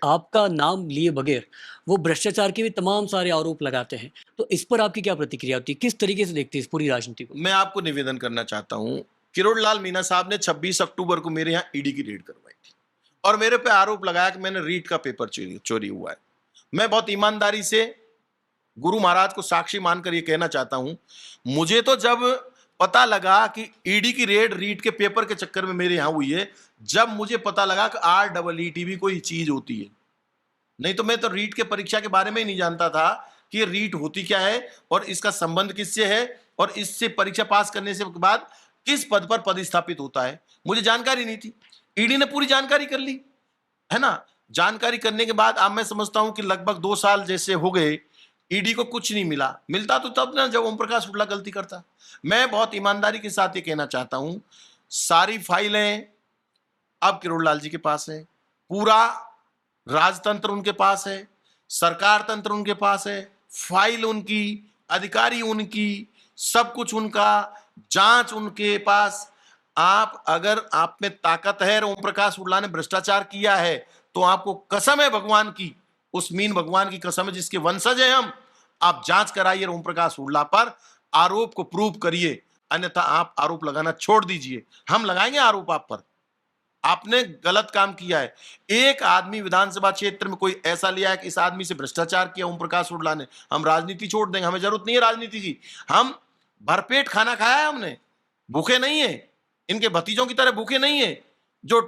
आपका नाम लिए बगैर वो भ्रष्टाचार के भी तमाम सारे आरोप लगाते हैं। तो इस पर आपकी क्या प्रतिक्रिया होती है? किस तरीके से देखते हैं इस पूरी राजनीति को? मैं आपको निवेदन करना चाहता हूं, किरोड़लाल मीणा साहब ने 26 अक्टूबर को मेरे यहाँ ईडी की रेड करवाई थी और मेरे पे आरोप लगाया कि मैंने रीट का पेपर चोरी हुआ है। मैं बहुत ईमानदारी से गुरु महाराज को साक्षी मानकर यह कहना चाहता हूं, मुझे तो जब पता लगा कि ईडी की रेड रीट के पेपर के चक्कर में मेरे यहां हुई है, जब मुझे पता लगा कि REET भी कोई चीज होती है। नहीं तो मैं तो रीट के परीक्षा के बारे में ही नहीं जानता था कि ये रीट होती क्या है और इसका संबंध किससे है और इससे परीक्षा पास करने से बाद किस पद पर पदस्थापित होता है, मुझे जानकारी नहीं थी। ईडी ने पूरी जानकारी कर ली, है ना। जानकारी करने के बाद अब मैं समझता हूं कि लगभग 2 साल जैसे हो गए, ईडी को कुछ नहीं मिला। मिलता तो तब ना जब ओम प्रकाश शुक्ला गलती करता। मैं बहुत ईमानदारी के साथ ये कहना चाहता हूं, सारी फाइलें अब किरोड़लाल जी के पास है, पूरा राजतंत्र उनके पास है, सरकार तंत्र उनके पास है, फाइल उनकी, अधिकारी उनकी, सब कुछ उनका, जांच उनके पास। आप अगर आप में ताकत है, ओम प्रकाश शुक्ला ने भ्रष्टाचार किया है, तो आपको कसम है भगवान की, उस मीन भगवान की कसम है जिसके वंशज हैं हम, आप जांच कराइए ओम प्रकाश शुक्ला पर, आरोप को प्रूव करिए, अन्यथा आप आरोप लगाना छोड़ दीजिए। हम लगाएंगे आरोप आप पर, आपने गलत काम किया है। एक आदमी विधानसभा क्षेत्र में कोई ऐसा लिया है कि इस आदमी से भ्रष्टाचार किया ओम प्रकाश शुक्ला ने, हम राजनीति छोड़ देंगे, हमें जरूरत नहीं है राजनीति की। हम भरपेट खाना खाया है हमने, भूखे नहीं है, इनके भतीजों की तरह भूखे नहीं है जो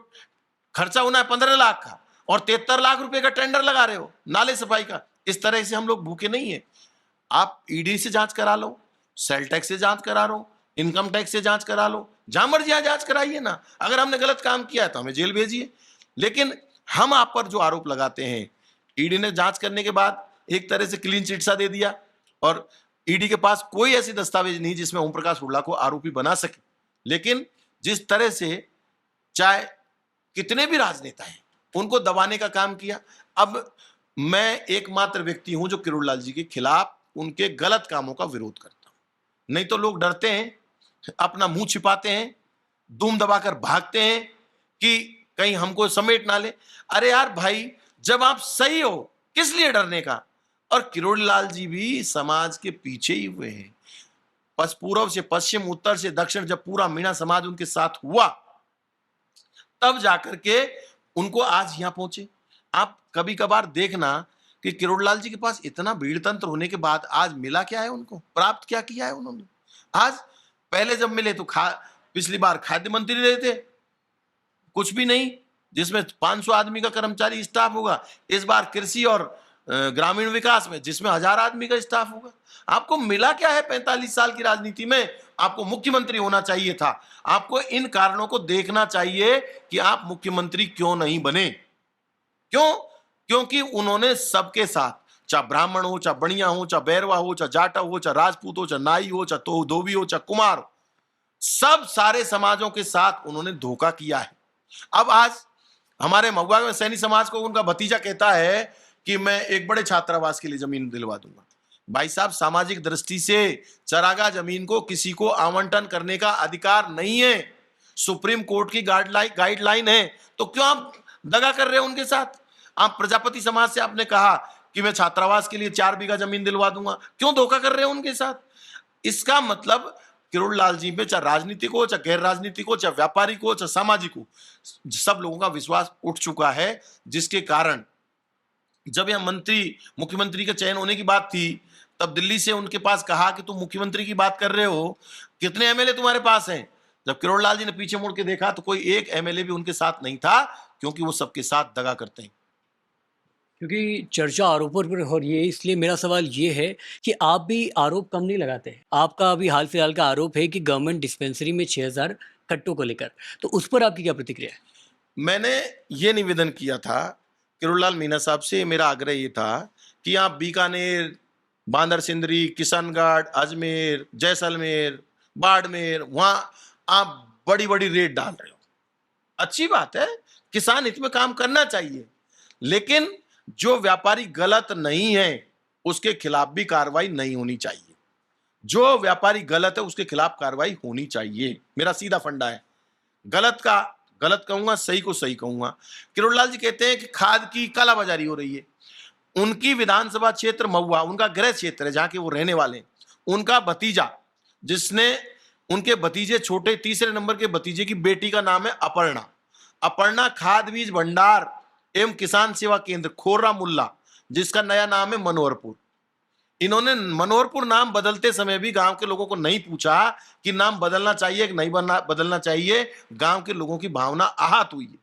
खर्चा होना है 15 लाख का और 73 लाख रुपए का टेंडर लगा रहे हो नाले सफाई का। इस तरह से हम लोग भूखे नहीं है। आप ईडी से जांच करा लो, सेल टैक्स से जांच करा लो, इनकम टैक्स से जांच करा लो, जहां मर्जी जांच कराइए ना। अगर हमने गलत काम किया है तो हमें जेल भेजिए। लेकिन हम आप पर जो आरोप लगाते हैं, ईडी ने जांच करने के बाद एक तरह से क्लीन चिट सा दे दिया और ईडी के पास कोई ऐसी दस्तावेज नहीं जिसमें ओम प्रकाश शुक्ला को आरोपी बना सके। लेकिन जिस तरह से चाहे कितने भी राजनेता हैं उनको दबाने का काम किया। अब मैं एकमात्र व्यक्ति हूं जो किरोड़लाल जी के खिलाफ उनके गलत कामों का विरोध करता हूं। नहीं तो लोग डरते हैं, अपना मुंह छिपाते हैं, दुम दबाकर भागते हैं कि कहीं हमको समेट ना ले। अरे यार भाई, जब आप सही हो किस लिए डरने का। और किरोड़लाल जी भी समाज के पीछे ही हुए हैं, पूर्व से पश्चिम, उत्तर से दक्षिण, जब पूरा मीणा समाज उनके साथ हुआ तब जाकर के उनको आज यहां पहुंचे। आप कभी कभार देखना कि किरोड़लाल जी के पास इतना भीड़ तंत्र होने के बाद आज मिला क्या है, उनको प्राप्त क्या किया है उन्होंने। आज पहले जब मिले तो पिछली बार खाद्य मंत्री रहे थे, कुछ भी नहीं, जिसमें 500 आदमी का कर्मचारी स्टाफ होगा। इस बार कृषि और ग्रामीण विकास में जिसमें 1000 आदमी का स्टाफ होगा। आपको मिला क्या है 45 साल की राजनीति में। आपको मुख्यमंत्री होना चाहिए था। आपको इन कारणों को देखना चाहिए कि आप मुख्यमंत्री क्यों नहीं बने। क्यों? क्योंकि उन्होंने सबके साथ, चाहे ब्राह्मण हो, चाहे बनिया हो, चाहे बैरवा हो, चाहे जाटा हो, चाहे राजपूत हो, चाहे नाई हो, चाहे तो धोबी हो, चाहे कुमार हो, सब सारे समाजों के साथ उन्होंने धोखा किया है। अब आज हमारे महुआ में सैनी समाज को उनका भतीजा कहता है कि मैं एक बड़े छात्रावास के लिए जमीन दिलवा दूंगा। भाई साहब, सामाजिक दृष्टि से चरागाह जमीन को किसी को आवंटन करने का अधिकार नहीं है। सुप्रीम कोर्ट की गाइडलाइन है, तो क्यों आप दगा कर रहे हो उनके साथ। आप प्रजापति समाज से आपने कहा कि मैं छात्रावास के लिए 4 बीघा जमीन दिलवा दूंगा, क्यों धोखा कर रहे हो उनके साथ। इसका मतलब किरोड़लाल जी पे, चाहे राजनीतिक हो, चाहे गैर राजनीतिक हो, चाहे व्यापारिक हो, चाहे सामाजिक हो, सब लोगों का विश्वास उठ चुका है। जिसके कारण जब यह मुख्यमंत्री का चयन होने की बात थी, तब दिल्ली से उनके पास कहा कि तुम मुख्यमंत्री की बात कर रहे हो, कितने एमएलए तुम्हारे पास हैं। जब किरोड़लाल जी ने पीछे मुड़ के देखा तो कोई एक एमएलए भी उनके साथ नहीं था, क्योंकि वो सबके साथ दगा करते हैं। क्योंकि चर्चा आरोपों पर हो रही है, इसलिए मेरा सवाल ये है कि आप भी आरोप कम नहीं लगाते हैं। आपका अभी हाल फिलहाल का आरोप है कि गवर्नमेंट डिस्पेंसरी में 6000 कट्टों को लेकर, तो उस पर आपकी क्या प्रतिक्रिया है? मैंने ये निवेदन किया था किरोड़लाल मीणा साहब से, मेरा आग्रह ये था कि आप बीकानेर, बांदर सिंदरी, किशनगढ़, अजमेर, जैसलमेर, बाड़मेर, वहां आप बड़ी बड़ी रेट डाल रहे हो। अच्छी बात है, किसान हित में काम करना चाहिए, लेकिन जो व्यापारी गलत नहीं है उसके खिलाफ भी कार्रवाई नहीं होनी चाहिए। जो व्यापारी गलत है उसके खिलाफ कार्रवाई होनी चाहिए। मेरा सीधा फंडा है, गलत का गलत कहूंगा, सही को सही कहूंगा। किरोड़लाल जी कहते हैं कि खाद की कालाबाजारी हो रही है। उनकी विधानसभा क्षेत्र महुआ उनका गृह क्षेत्र है, जहां के वो रहने वाले हैं। उनका भतीजा, जिसने उनके भतीजे छोटे तीसरे नंबर के भतीजे की बेटी का नाम है अपर्णा। अपर्णा खाद बीज भंडार एवं किसान सेवा केंद्र खोरा मुल्ला, जिसका नया नाम है मनोहरपुर। इन्होंने मनोहरपुर नाम बदलते समय भी गांव के लोगों को नहीं पूछा कि नाम बदलना चाहिए कि नहीं बदलना चाहिए। गांव के लोगों की भावना आहत हुई है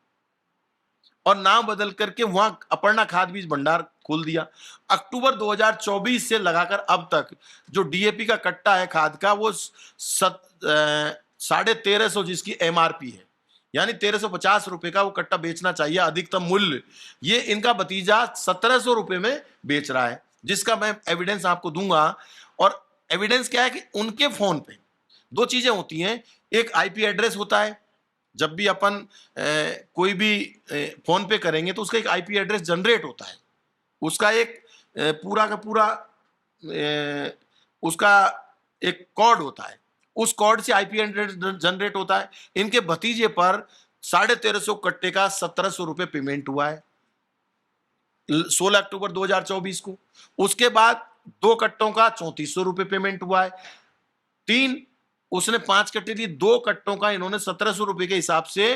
और नाम बदल करके वहां अपर्णा खाद बीज भंडार खोल दिया। अक्टूबर 2024 से लगाकर अब तक जो डीएपी का कट्टा है खाद का, वो 1350 जिसकी एमआरपी है, यानी 1350 रुपए का वो कट्टा बेचना चाहिए अधिकतम मूल्य। ये इनका भतीजा 1700 रुपए में बेच रहा है, जिसका मैं एविडेंस आपको दूंगा। और एविडेंस क्या है कि उनके फोन पे दो चीजें होती हैं। एक आईपी एड्रेस होता है, जब भी अपन कोई भी फोन पे करेंगे तो उसका एक आईपी एड्रेस जनरेट होता है। उसका एक पूरा का पूरा उसका एक कोड होता है, उस कोड से आईपी एड्रेस जनरेट होता है। इनके भतीजे पर 1350 कट्टे का 1700 रुपए पेमेंट हुआ है 16 अक्टूबर 2024 को। उसके बाद 2 कट्टों का 3400 रुपए पेमेंट हुआ है। 3 उसने 5 कट्टे लिए, 2 कट्टों का इन्होंने 1700 रुपए के हिसाब से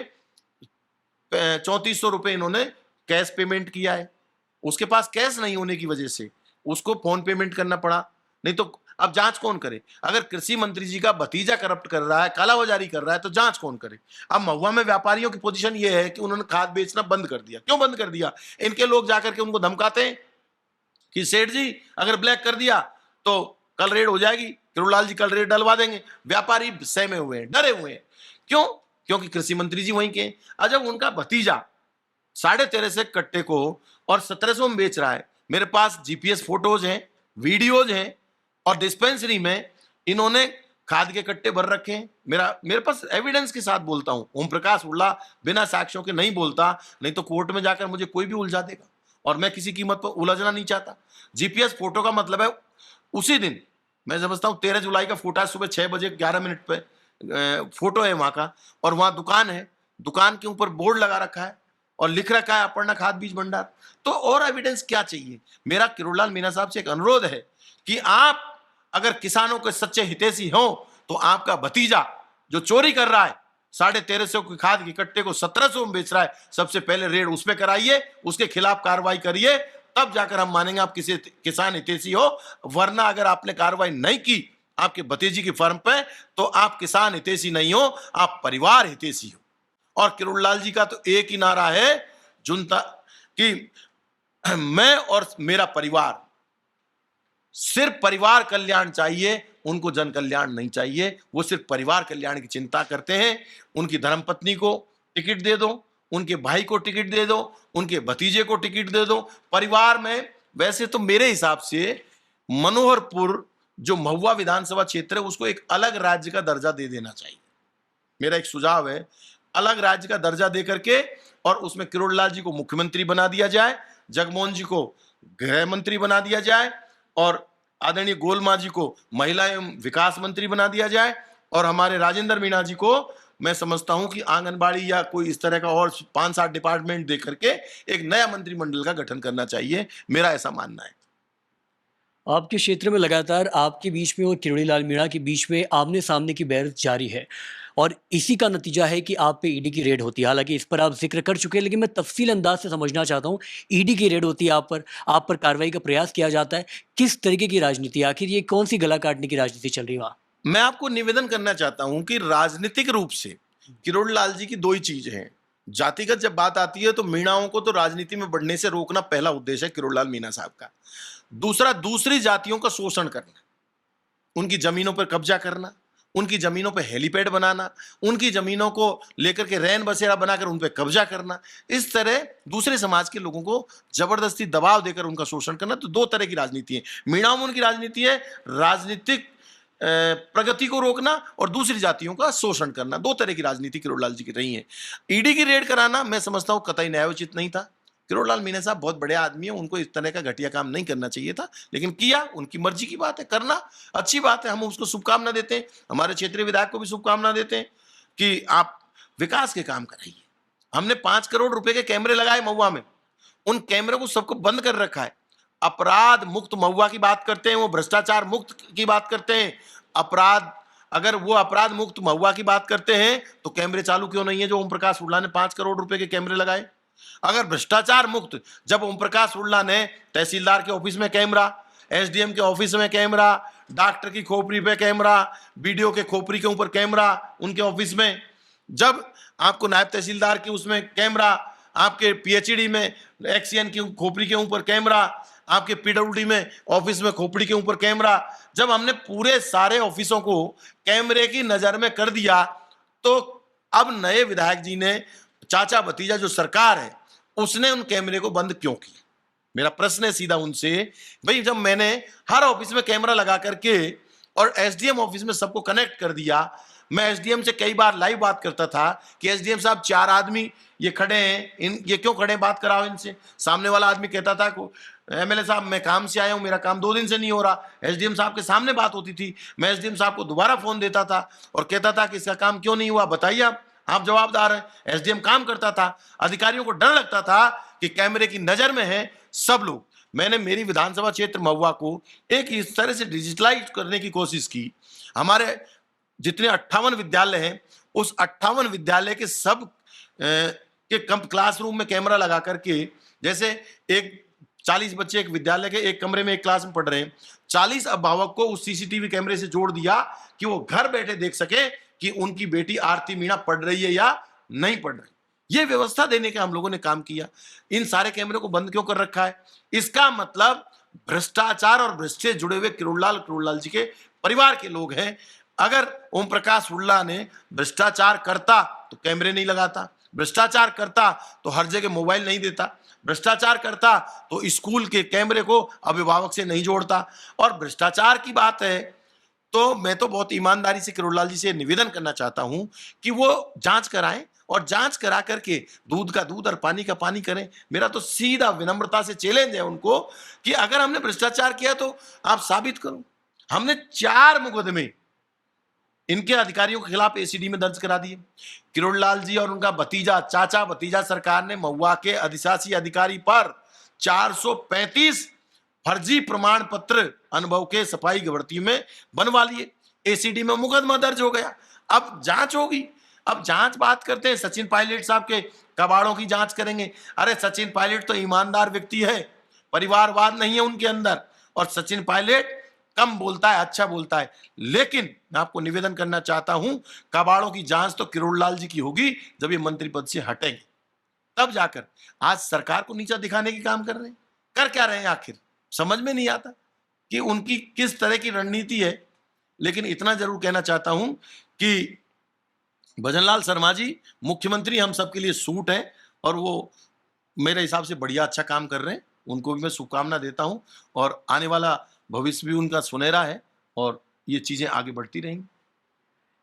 3400 रुपए इन्होंने कैश पेमेंट किया है। उसके पास कैश नहीं होने की वजह से उसको फोन पेमेंट करना पड़ा, नहीं तो अब जांच कौन करे? अगर कृषि मंत्री जी का भतीजा करप्ट कर रहा है, कालाबाजारी कर रहा है, तो जांच कौन करे? अब महुआ में व्यापारियों की पोजीशन यह है कि उन्होंने खाद बेचना बंद कर दिया। क्यों बंद कर दिया? इनके लोग जाकर के उनको धमकाते हैं कि सेठ जी अगर ब्लैक कर दिया तो कल रेड हो जाएगी, किरोड़लाल जी कल रेड डलवा देंगे। व्यापारी सहमे हुए हैं, डरे हुए हैं। क्यों? क्योंकि कृषि मंत्री जी वहीं के हैं। और जब उनका भतीजा 1350 कट्टे को और 1700 में बेच रहा है, मेरे पास जीपीएस फोटोज हैं, वीडियोज हैं, और डिस्पेंसरी में इन्होंने खाद के कट्टे भर रखे हैं। मेरे पास एविडेंस के साथ बोलता हूं। ओम प्रकाश उल्ला बिना साक्ष्यों के नहीं बोलता, नहीं तो कोर्ट में जाकर मुझे कोई भी उलझा देगा, और मैं किसी कीमत पर उलझना नहीं चाहता। जीपीएस फोटो का मतलब है उसी दिन, मैं समझता हूं 13 जुलाई का फोटो, सुबह 6 बजे 11 मिनट पे फोटो है वहां का, और वहां दुकान है, दुकान के ऊपर बोर्ड लगा रखा है और लिख रखा है अपर्णा खाद बीज भंडार। तो और एविडेंस क्या चाहिए? मेरा किरोड़लाल मीणा साहब से एक अनुरोध है कि आप अगर किसानों के सच्चे हितैषी हो तो आपका भतीजा जो चोरी कर रहा है 1350 की खाद के कट्टे को 1700 में बेच रहा है, सबसे पहले रेड उस पर कराइए, उसके खिलाफ कार्रवाई करिए, तब जाकर हम मानेंगे आप किसी किसान हितैषी हो। वरना अगर आपने कार्रवाई नहीं की आपके भतीजी की फर्म पे, तो आप किसान हितैषी नहीं हो, आप परिवार हितैषी हो। और किरोड़लाल जी का तो एक ही नारा है जुनता कि मैं और मेरा परिवार, सिर्फ परिवार कल्याण चाहिए, उनको जन कल्याण नहीं चाहिए। वो सिर्फ परिवार कल्याण की चिंता करते हैं। उनकी धर्मपत्नी को टिकट दे दो, उनके भाई को टिकट दे दो, उनके भतीजे को टिकट दे दो। परिवार में वैसे तो मेरे हिसाब से मनोहरपुर जो महुआ विधानसभा क्षेत्र है उसको एक अलग राज्य का दर्जा दे देना चाहिए। मेरा एक सुझाव है, अलग राज्य का दर्जा दे करके और उसमें किरोड़लाल जी को मुख्यमंत्री बना दिया जाए, जगमोहन जी को गृह मंत्री बना दिया जाए, और आदरणीय गोलमा जी को महिला एवं विकास मंत्री बना दिया जाए, और हमारे राजेंद्र मीणा जी को मैं समझता हूं कि आंगनबाड़ी या कोई इस तरह का और 5-7 डिपार्टमेंट दे करके एक नया मंत्रिमंडल का गठन करना चाहिए। मेरा ऐसा मानना है। आपके क्षेत्र में लगातार आपके बीच में और किरोड़ीलाल मीणा के बीच में आमने सामने की बहस जारी है, और इसी का नतीजा है कि आप पे ईडी की रेड होती है। हालांकि इस पर आप जिक्र कर चुके हैं, लेकिन मैं तफसील अंदाज से समझना चाहता हूँ। ईडी की रेड होती है, आप पर कार्रवाई का प्रयास किया जाता है। किस तरीके की राजनीति, आखिर ये कौन सी गला काटने की राजनीति चल रही है वहाँ? मैं आपको निवेदन करना चाहता हूं कि राजनीतिक रूप से किरोड़लाल जी की दो ही चीज हैं। जातिगत जब बात आती है तो मीणाओं को तो राजनीति में बढ़ने से रोकना पहला उद्देश्य है किरोड़लाल मीणा साहब का। दूसरा, दूसरी जातियों का शोषण करना, उनकी जमीनों पर कब्जा करना, उनकी जमीनों पर हेलीपैड बनाना, उनकी जमीनों को लेकर के रैन बसेरा बनाकर उन पर कब्जा करना, इस तरह दूसरे समाज के लोगों को जबरदस्ती दबाव देकर उनका शोषण करना। तो दो तरह की राजनीति है। मीणाओं में उनकी राजनीति है राजनीतिक प्रगति को रोकना और दूसरी जातियों का शोषण करना। दो तरह की राजनीति किरोड़लाल जी की रही है। ईडी की रेड कराना मैं समझता हूं कतई न्यायोचित नहीं था। किरोड़लाल मीणा साहब बहुत बड़े आदमी हैं, उनको इस तरह का घटिया काम नहीं करना चाहिए था, लेकिन किया। उनकी मर्जी की बात है, करना अच्छी बात है, हम उसको शुभकामना देते हैं। हमारे क्षेत्रीय विधायक को भी शुभकामना देते हैं कि आप विकास के काम कराइए, हमने 5 करोड़ रुपए के कैमरे लगाए महुआ में, उन कैमरे को सबको बंद कर रखा है। अपराध मुक्त महुआ की बात करते हैं, वो भ्रष्टाचार मुक्त की बात करते हैं। अपराध, अगर वो अपराध मुक्त महुआ की बात करते हैं तो कैमरे चालू क्यों नहीं है जो ओम प्रकाश उल्ला ने 5 करोड़ रुपए के कैमरे लगाए? अगर भ्रष्टाचार मुक्त, जब ओम प्रकाश उल्ला ने तहसीलदार के ऑफिस में कैमरा, एसडीएम के ऑफिस में कैमरा, डॉक्टर की खोपड़ी पे कैमरा, बीडीओ के खोपड़ी के ऊपर कैमरा उनके ऑफिस में, जब आपको नायब तहसीलदार के उसमें कैमरा, आपके पीएचडी में एक्सीएन की खोपड़ी के ऊपर कैमरा, आपके पीडब्ल्यूडी में ऑफिस में खोपड़ी के ऊपर कैमरा, जब हमने पूरे सारे ऑफिसों को कैमरे की नजर में कर दिया, तो अब नए विधायक जी ने, चाचा भतीजा जो सरकार है, उसने उन कैमरे को बंद क्यों किया? मेरा प्रश्न है सीधा उनसे, भाई जब मैंने हर ऑफिस में कैमरा लगा करके और एसडीएम ऑफिस में सबको कनेक्ट कर दिया, मैं एसडीएम से कई बार लाइव बात करता था कि एसडीएम साहब 4 आदमी ये खड़े हैं, ये क्यों खड़े हैं, बात कराओ इनसे। सामने वाला आदमी कहता था को एमएलए साहब मैं काम से आया हूं, मेरा काम 2 दिन से नहीं हो रहा। एसडीएम साहब के सामने बात होती थी, मैं एसडीएम साहब को दोबारा फोन देता था और कहता था कि इसका काम क्यों नहीं हुआ, बताइए आप जवाबदार हैं। एसडीएम काम करता था, अधिकारियों को डर लगता था कि कैमरे की नजर में है सब लोग। मैंने मेरी विधानसभा क्षेत्र महुआ को एक इस तरह से डिजिटलाइज करने की कोशिश की, हमारे जितने 58 विद्यालय हैं, उस 58 विद्यालय के सब के क्लासरूम में कैमरा लगा करके, जैसे एक 40 बच्चे एक विद्यालय के एक कमरे में एक क्लास में पढ़ रहे हैं, 40 अभिभावक को उस सीसीटीवी कैमरे से जोड़ दिया कि वो घर बैठे देख सके कि उनकी बेटी आरती मीणा पढ़ रही है या नहीं पढ़ रही। ये व्यवस्था देने का हम लोगों ने काम किया। इन सारे कैमरे को बंद क्यों कर रखा है? इसका मतलब भ्रष्टाचार और भ्रष्ट से जुड़े हुए किरोड़लाल जी के परिवार के लोग हैं। अगर ओम प्रकाश उल्ला ने भ्रष्टाचार करता तो कैमरे नहीं लगाता, भ्रष्टाचार करता तो हर जगह मोबाइल नहीं देता, भ्रष्टाचार करता तो स्कूल के कैमरे को अभिभावक से नहीं जोड़ता। और भ्रष्टाचार की बात है तो मैं तो बहुत ईमानदारी से किरोड़लाल जी से निवेदन करना चाहता हूं कि वो जांच कराएं और जांच करा करके दूध का दूध और पानी का पानी करें। मेरा तो सीधा विनम्रता से चैलेंज है उनको कि अगर हमने भ्रष्टाचार किया तो आप साबित करो। हमने 4 मुकदमे इनके अधिकारियों के खिलाफ एसीडी में दर्ज करा दिए। किरोड़लाल जी और उनका भतीजा, चाचा भतीजा सरकार ने महुआ के अधिशासी अधिकारी पर 435 फर्जी प्रमाण पत्र अनुभव के सफाई गवर्ती में बनवा लिए, एसीडी में मुकदमा दर्ज हो गया। अब जांच होगी। अब जांच बात करते हैं, सचिन पायलट साहब के कबाड़ों की जांच करेंगे। अरे सचिन पायलट तो ईमानदार व्यक्ति है, परिवारवाद नहीं है उनके अंदर, और सचिन पायलट कम बोलता है, अच्छा बोलता है। लेकिन मैं आपको निवेदन करना चाहता हूं, कबाड़ों की जांच तो किरोड़लाल जी की होगी जब ये मंत्री पद से हटेंगे, तब जाकर। आज सरकार को नीचा दिखाने की काम कर रहे हैं। कर क्या रहे हैं आखिर? समझ में नहीं आता कि उनकी किस तरह की रणनीति है। लेकिन इतना जरूर कहना चाहता हूं कि भजनलाल शर्मा जी मुख्यमंत्री हम सबके लिए सूट है और वो मेरे हिसाब से बढ़िया अच्छा काम कर रहे हैं। उनको भी मैं शुभकामना देता हूं और आने वाला भविष्य भी उनका सुनहरा है और ये चीजें आगे बढ़ती रहेंगी।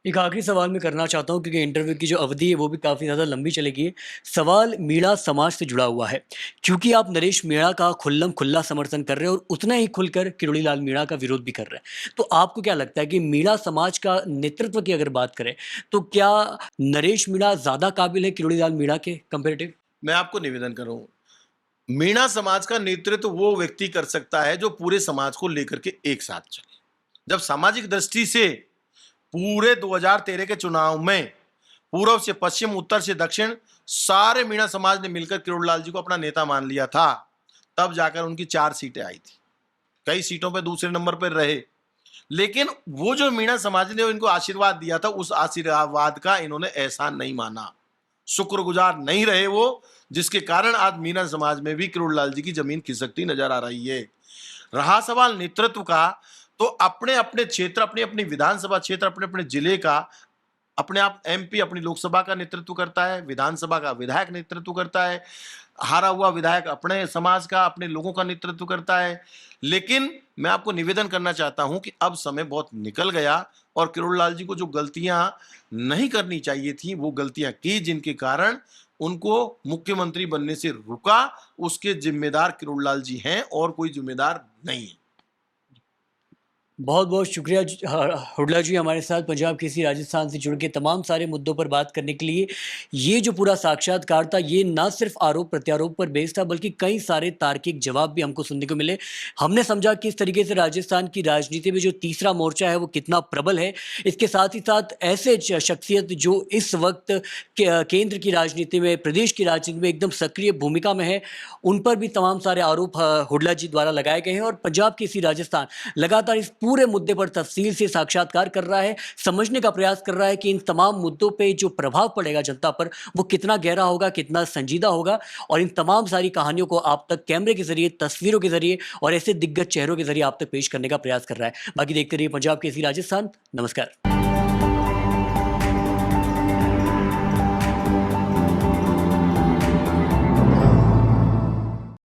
एक आखिरी सवाल मैं करना चाहता हूँ क्योंकि इंटरव्यू की जो अवधि है वो भी काफ़ी ज़्यादा लंबी चलेगी। सवाल मीणा समाज से जुड़ा हुआ है, क्योंकि आप नरेश मीणा का खुल्ला समर्थन कर रहे हैं और उतना ही खुलकर किरोड़ीलाल मीणा का विरोध भी कर रहे हैं। तो आपको क्या लगता है कि मीणा समाज का नेतृत्व की अगर बात करें तो क्या नरेश मीणा ज़्यादा काबिल है किरोड़ीलाल मीणा के कंपेरेटिव? मैं आपको निवेदन कर रहा हूं, मीणा समाज का नेतृत्व वो व्यक्ति कर सकता है जो पूरे समाज को लेकर के एक साथ चले। जब सामाजिक दृष्टि से पूरे 2013 के चुनाव में पूर्व से पश्चिम, उत्तर से दक्षिण सारे मीणा समाज ने मिलकर किरोड़लाल जी को अपना नेता मान लिया था, तब जाकर उनकी 4 सीटें आई थी। कई सीटों पे दूसरे नंबर पर रहे, लेकिन वो जो मीणा समाज ने इनको आशीर्वाद दिया था, उस आशीर्वाद का इन्होंने एहसान नहीं माना, शुक्रगुजार नहीं रहे वो, जिसके कारण आज मीणा समाज में भी किरोड़लाल जी की जमीन खिसकती नजर आ रही है। रहा सवाल नेतृत्व का, तो अपने अपने क्षेत्र, अपनी अपनी विधानसभा क्षेत्र, अपने अपने जिले का अपने आप एमपी अपनी लोकसभा का नेतृत्व करता है, विधानसभा का विधायक नेतृत्व करता है, हारा हुआ विधायक अपने समाज का, अपने लोगों का नेतृत्व करता है। लेकिन मैं आपको निवेदन करना चाहता हूं कि अब समय बहुत निकल गया और किरोड़लाल जी को जो गलतियां नहीं करनी चाहिए थी वो गलतियां की, जिनके कारण उनको मुख्यमंत्री बनने से रुका। उसके जिम्मेदार किरोड़लाल जी हैं और कोई जिम्मेदार नहीं है। बहुत बहुत शुक्रिया हुडला जी, हमारे साथ पंजाब केसरी राजस्थान से जुड़ के तमाम सारे मुद्दों पर बात करने के लिए। ये जो पूरा साक्षात्कार था, ये ना सिर्फ आरोप प्रत्यारोप पर बेस्ड था, बल्कि कई सारे तार्किक जवाब भी हमको सुनने को मिले। हमने समझा कि इस तरीके से राजस्थान की राजनीति में जो तीसरा मोर्चा है वो कितना प्रबल है। इसके साथ ही साथ ऐसे शख्सियत जो इस वक्त केंद्र की राजनीति में, प्रदेश की राजनीति में एकदम सक्रिय भूमिका में है, उन पर भी तमाम सारे आरोप हुडला जी द्वारा लगाए गए हैं। और पंजाब केसरी राजस्थान लगातार इस पूरे मुद्दे पर तफसील से साक्षात्कार कर रहा है, समझने का प्रयास कर रहा है कि इन तमाम मुद्दों पे जो प्रभाव पड़ेगा जनता पर, वो कितना गहरा होगा, कितना संजीदा होगा। और इन तमाम सारी कहानियों को आप तक कैमरे के जरिए, तस्वीरों के जरिए और ऐसे दिग्गज चेहरों के जरिए आप तक पेश करने का प्रयास कर रहा है। बाकी देखते रहिए पंजाब केसरी राजस्थान। नमस्कार।